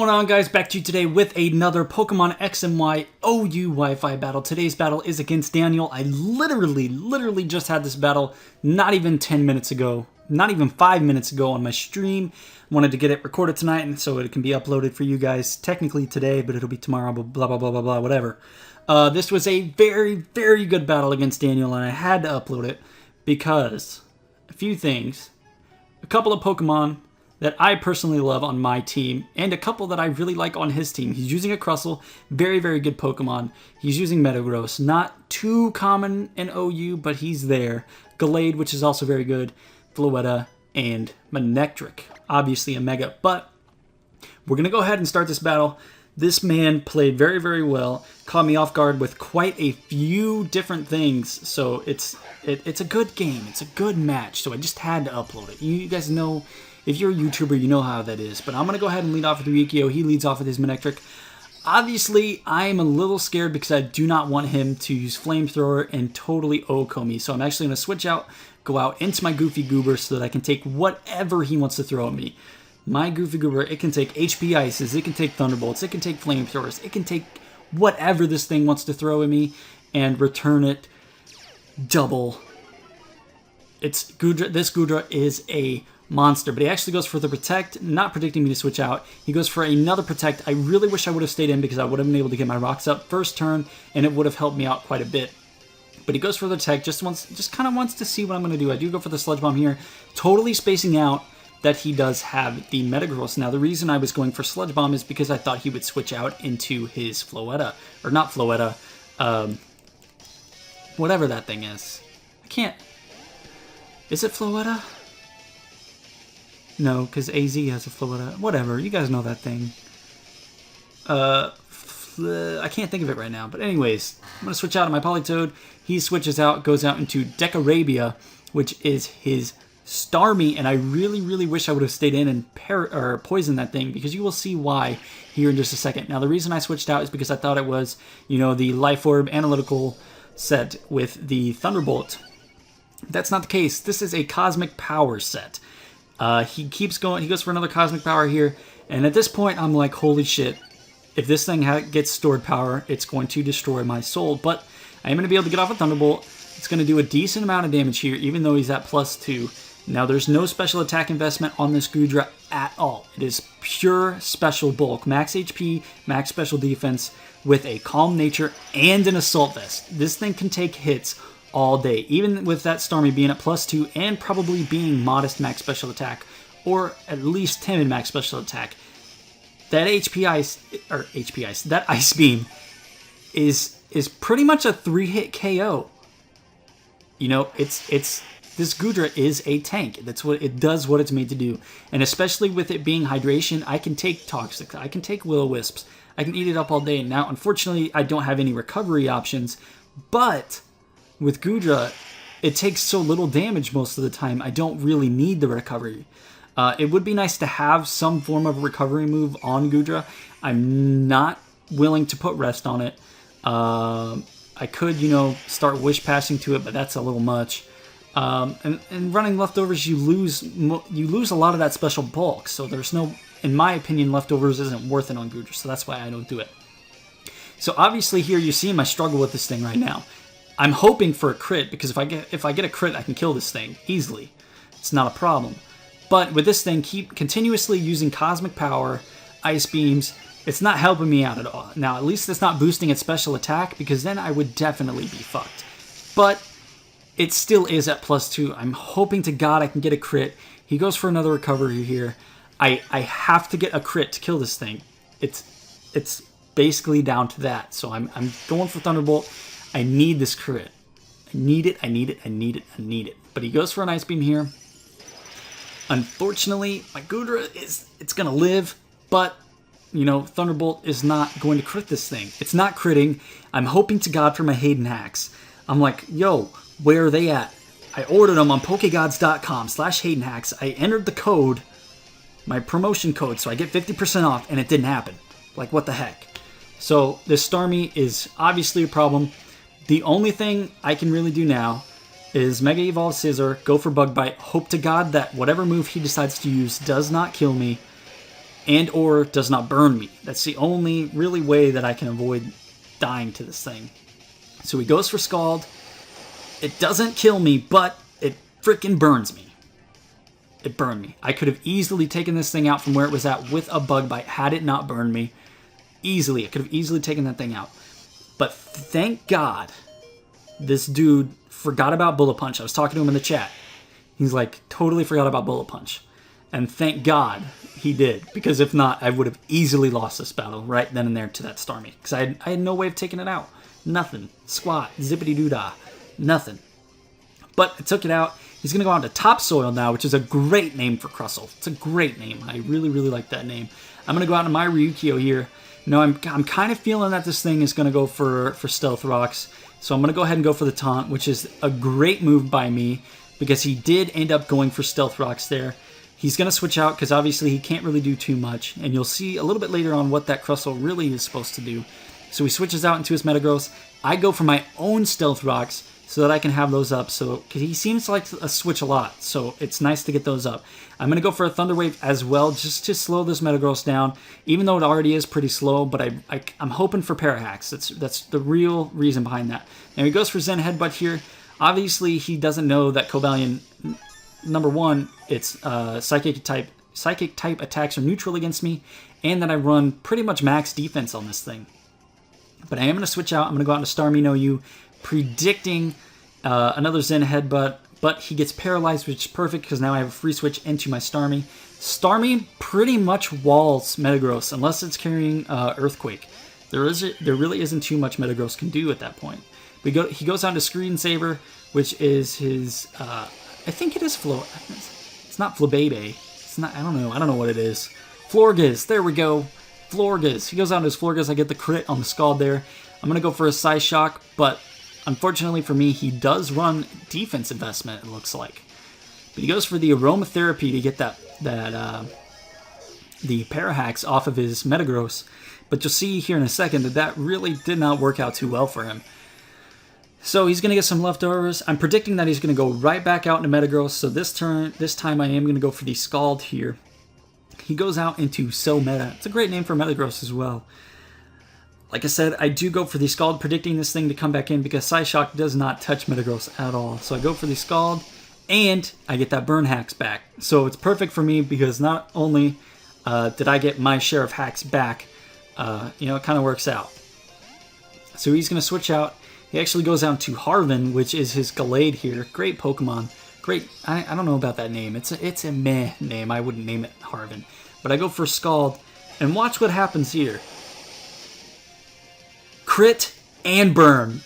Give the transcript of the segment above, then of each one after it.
going on, guys? Back to you today with another Pokemon X and Y OU Wi-Fi battle. Today's battle is against Daniel. I literally just had this battle not even 10 minutes ago, not even 5 minutes ago on my stream. Wanted to get it recorded tonight and so it can be uploaded for you guys technically today, but it'll be tomorrow, blah, blah, blah, blah, blah, whatever. This was a very good battle against Daniel, and I had to upload it because a few things. A couple of Pokemon that I personally love on my team, and a couple that I really like on his team. He's using a Crustle, very good Pokemon. He's using Metagross, not too common in OU, but he's there. Gallade, which is also very good, Floetta, and Manectric, obviously a Mega. But we're going to go ahead and start this battle. This man played very well, caught me off guard with quite a few different things, so it's a good game, it's a good match, so I just had to upload it. You guys know, if you're a YouTuber, you know how that is. But I'm going to go ahead and lead off with Ryukio. He leads off with his Manectric. Obviously, I am a little scared because I do not want him to use Flamethrower and totally OHKO me. So I'm actually going to switch out, go out into my Goofy Goober so that I can take whatever he wants to throw at me. My Goofy Goober, it can take HP Ices, it can take Thunderbolts, it can take Flamethrowers, it can take whatever this thing wants to throw at me and return it double. This Goodra is a monster, but he actually goes for the Protect, not predicting me to switch out. He goes for another Protect. I really wish I would have stayed in because I would have been able to get my rocks up first turn, and it would have helped me out quite a bit. But he goes for the Protect, just kind of wants to see what I'm going to do. I do go for the Sludge Bomb here, totally spacing out that he does have the Metagross. Now, the reason I was going for Sludge Bomb is because I thought he would switch out into his Floetta, or not Floetta, whatever that thing is. I can't... Is it Floetta? No, because AZ has a Floetta. Whatever, you guys know that thing. I can't think of it right now. But anyways, I'm going to switch out of my Politoed. He switches out, goes out into Decarabia, which is his Starmie. And I really wish I would have stayed in and poisoned that thing, because you will see why here in just a second. Now, the reason I switched out is because I thought it was, the Life Orb Analytical set with the Thunderbolt. That's not the case. This is a Cosmic Power set. He keeps going. He goes for another Cosmic Power here. And at this point, I'm like, holy shit. If this thing gets stored power, it's going to destroy my soul. But I am going to be able to get off a Thunderbolt. It's going to do a decent amount of damage here, even though he's at +2. Now, there's no special attack investment on this Goodra at all. It is pure special bulk. Max HP, max special defense with a Calm Nature and an Assault Vest. This thing can take hits all day, even with that Starmie being at +2 and probably being modest max special attack, or at least timid max special attack. That that Ice Beam is pretty much a 3-hit KO. This Goodra is a tank. That's what it does, what it's made to do. And especially with it being hydration, I can take Toxic, I can take Will-O-Wisps, I can eat it up all day. Now, unfortunately, I don't have any recovery options, but with Goodra, it takes so little damage most of the time, I don't really need the recovery. It would be nice to have some form of recovery move on Goodra. I'm not willing to put Rest on it. I could, start Wish Passing to it, but that's a little much. And running Leftovers, you lose a lot of that special bulk, so there's no, in my opinion, Leftovers isn't worth it on Goodra, so that's why I don't do it. So obviously here you see my struggle with this thing right now. I'm hoping for a crit, because if I get a crit, I can kill this thing easily. It's not a problem. But with this thing, keep continuously using Cosmic Power, Ice Beams, it's not helping me out at all. Now, at least it's not boosting its special attack, because then I would definitely be fucked. But it still is at +2. I'm hoping to God I can get a crit. He goes for another recovery here. I have to get a crit to kill this thing. It's basically down to that. So I'm going for Thunderbolt. I need this crit. I need it. But he goes for an Ice Beam here. Unfortunately, my Goodra it's going to live, but, Thunderbolt is not going to crit this thing. It's not critting. I'm hoping to God for my Hayden hacks. I'm like, yo, where are they at? I ordered them on Pokegods.com/Hayden hacks. I entered the code, my promotion code, so I get 50% off, and it didn't happen. Like, what the heck? So this Starmie is obviously a problem. The only thing I can really do now is Mega Evolve Scizor, go for Bug Bite, hope to God that whatever move he decides to use does not kill me, and or does not burn me. That's the only really way that I can avoid dying to this thing. So he goes for Scald. It doesn't kill me, but it freaking burns me. It burned me. I could have easily taken this thing out from where it was at with a Bug Bite had it not burned me. Easily. I could have easily taken that thing out. But thank God this dude forgot about Bullet Punch. I was talking to him in the chat. He's like, totally forgot about Bullet Punch. And thank God he did. Because if not, I would have easily lost this battle right then and there to that Starmie. Because I had no way of taking it out. Nothing. Squat. Zippity-doo-dah. Nothing. But I took it out. He's going to go on to Topsoil now, which is a great name for Crustle. It's a great name. I really, really like that name. I'm going to go out to my Ryukyo here. No, I'm kind of feeling that this thing is going to go for Stealth Rocks. So I'm going to go ahead and go for the Taunt, which is a great move by me because he did end up going for Stealth Rocks there. He's going to switch out because obviously he can't really do too much. And you'll see a little bit later on what that Crustle really is supposed to do. So he switches out into his Metagross. I go for my own Stealth Rocks so that I can have those up. So, because he seems to like to switch a lot, so it's nice to get those up. I'm going to go for a Thunder Wave as well, just to slow this Metagross down, even though it already is pretty slow, but I'm hoping for Parahacks. That's the real reason behind that. Now he goes for Zen Headbutt here. Obviously, he doesn't know that Cobalion, number one, it's Psychic type attacks are neutral against me, and that I run pretty much max defense on this thing. But I am going to switch out. I'm going to go out into Starmie No You, predicting another Zen Headbutt, but he gets paralyzed, which is perfect because now I have a free switch into my Starmie. Starmie pretty much walls Metagross unless it's carrying Earthquake. There really isn't too much Metagross can do at that point. He goes on to Screensaver, which is his I think it is it's not Flabébé. It's not. I don't know what it is. Florges. There we go. Florges. He goes on to his Florges. I get the crit on the Scald there. I'm gonna go for a Psyshock, but unfortunately for me, he does run defense investment, it looks like. But he goes for the Aromatherapy to get the Parahacks off of his Metagross. But you'll see here in a second that really did not work out too well for him. So he's going to get some leftovers. I'm predicting that he's going to go right back out into Metagross. So this time I am going to go for the Scald here. He goes out into So Meta. It's a great name for Metagross as well. Like I said, I do go for the Scald, predicting this thing to come back in because Psyshock does not touch Metagross at all. So I go for the Scald, and I get that Burn Hacks back. So it's perfect for me because not only did I get my share of hacks back, it kind of works out. So he's going to switch out. He actually goes out to Harvin, which is his Gallade here. Great Pokemon. Great. I don't know about that name. It's a meh name. I wouldn't name it Harvin. But I go for Scald, and watch what happens here. Crit and burn.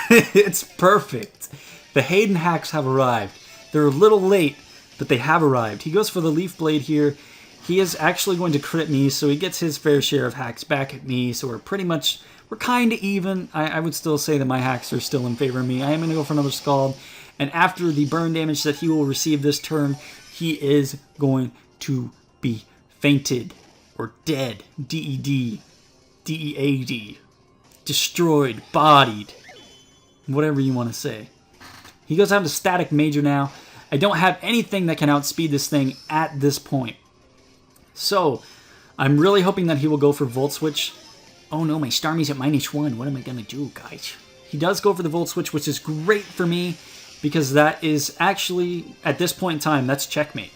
It's perfect. The Hayden hacks have arrived. They're a little late, but they have arrived. He goes for the Leaf Blade here. He is actually going to crit me, so he gets his fair share of hacks back at me. So we're kind of even. I would still say that my hacks are still in favor of me. I am going to go for another Scald. And after the burn damage that he will receive this turn, he is going to be fainted or dead. D-E-D. D-E-A-D. Destroyed, bodied, whatever you want to say. He goes out to Static Major now. I don't have anything that can outspeed this thing at this point. So, I'm really hoping that he will go for Volt Switch. Oh no, my Starmie's at -1. What am I going to do, guys? He does go for the Volt Switch, which is great for me because that is actually, at this point in time, that's checkmate.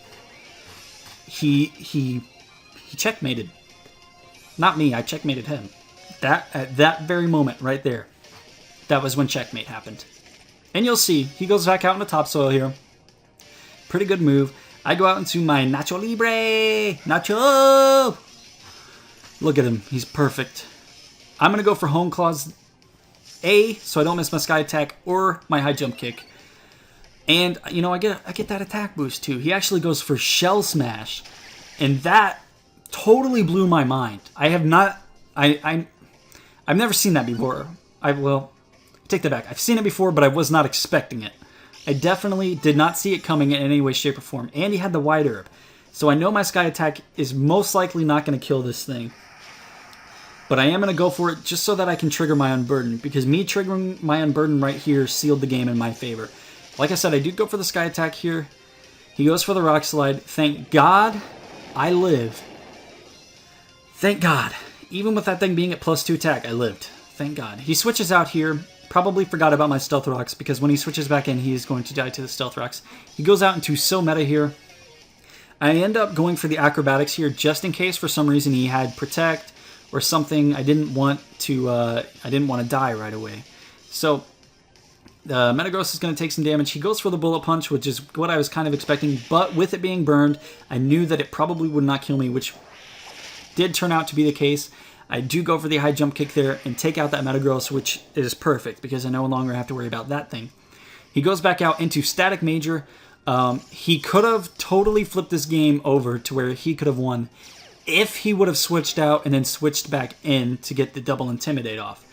He checkmated. Not me, I checkmated him. At that very moment right there, that was when checkmate happened. And you'll see, he goes back out into Topsoil here. Pretty good move. I go out into my Nacho Libre! Nacho! Look at him, he's perfect. I'm going to go for Hone Claws A, so I don't miss my Sky Attack or my High Jump Kick. And, I get that attack boost too. He actually goes for Shell Smash. And that totally blew my mind. I have not... I've never seen that before. Take that back. I've seen it before, but I was not expecting it. I definitely did not see it coming in any way, shape, or form. And he had the Wide Herb. So I know my Sky Attack is most likely not going to kill this thing. But I am going to go for it just so that I can trigger my Unburden. Because me triggering my Unburden right here sealed the game in my favor. Like I said, I did go for the Sky Attack here. He goes for the Rock Slide. Thank God I live. Thank God. Even with that thing being at +2 attack, I lived. Thank God. He switches out here. Probably forgot about my Stealth Rocks, because when he switches back in, he is going to die to the Stealth Rocks. He goes out into so meta here. I end up going for the Acrobatics here, just in case for some reason he had Protect or something. I didn't want to die right away. So the Metagross is going to take some damage. He goes for the Bullet Punch, which is what I was kind of expecting, but with it being burned, I knew that it probably would not kill me, which did turn out to be the case. I do go for the high jump kick there and take out that Metagross, which is perfect because I no longer have to worry about that thing. He goes back out into Static Major. He could have totally flipped this game over to where he could have won if he would have switched out and then switched back in to get the double Intimidate off.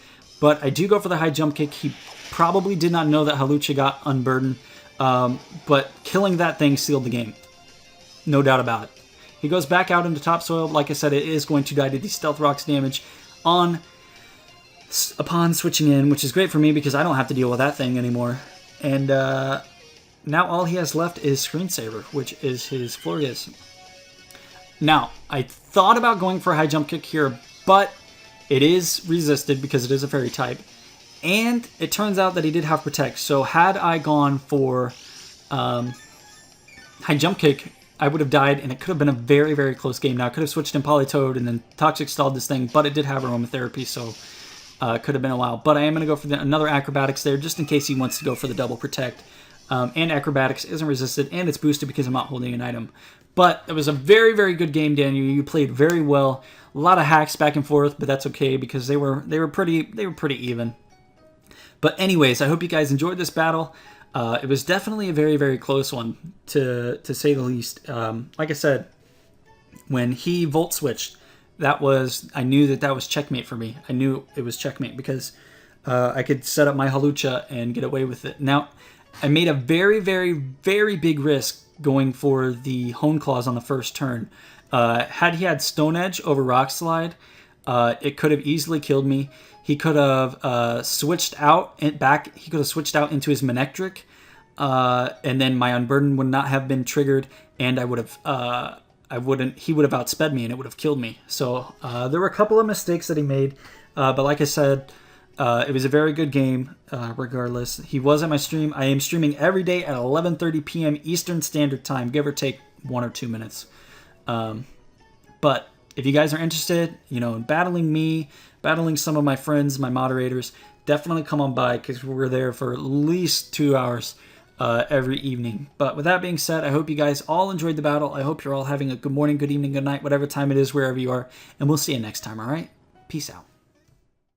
But I do go for the high jump kick. He probably did not know that Hawlucha got unburdened, but killing that thing sealed the game. No doubt about it. He goes back out into Topsoil. Like I said, it is going to die to the Stealth Rocks damage upon switching in, which is great for me because I don't have to deal with that thing anymore. And now all he has left is Screensaver, which is his Florges. Now, I thought about going for a high jump kick here, but it is resisted because it is a fairy type. And it turns out that he did have Protect. So had I gone for high jump kick, I would have died, and it could have been a very, very close game. Now, I could have switched in Politoed and then Toxic stalled this thing, but it did have Aromatherapy, so it could have been a while. But I am going to go for another Acrobatics there, just in case he wants to go for the double Protect. And Acrobatics isn't resisted, and it's boosted because I'm not holding an item. But it was a very, very good game, Daniel. You played very well. A lot of hacks back and forth, but that's okay because they were pretty even. But anyways, I hope you guys enjoyed this battle. It was definitely a very, very close one, to say the least. Like I said, when he Volt Switched, I knew that was checkmate for me. I knew it was checkmate because I could set up my Hawlucha and get away with it. Now, I made a very, very, very big risk going for the Hone Claws on the first turn. Had he had Stone Edge over Rock Slide, it could have easily killed me. He could have switched out and back. He could have switched out into his Manectric, and then my Unburden would not have been triggered, and I would have. He would have outsped me, and it would have killed me. So there were a couple of mistakes that he made, but like I said, it was a very good game. Regardless, he was at my stream. I am streaming every day at 11:30 p.m. Eastern Standard Time, give or take 1 or 2 minutes. But if you guys are interested, in battling me, battling some of my friends, my moderators, definitely come on by because we're there for at least 2 hours every evening. But with that being said, I hope you guys all enjoyed the battle. I hope you're all having a good morning, good evening, good night, whatever time it is, wherever you are. And we'll see you next time, all right? Peace out.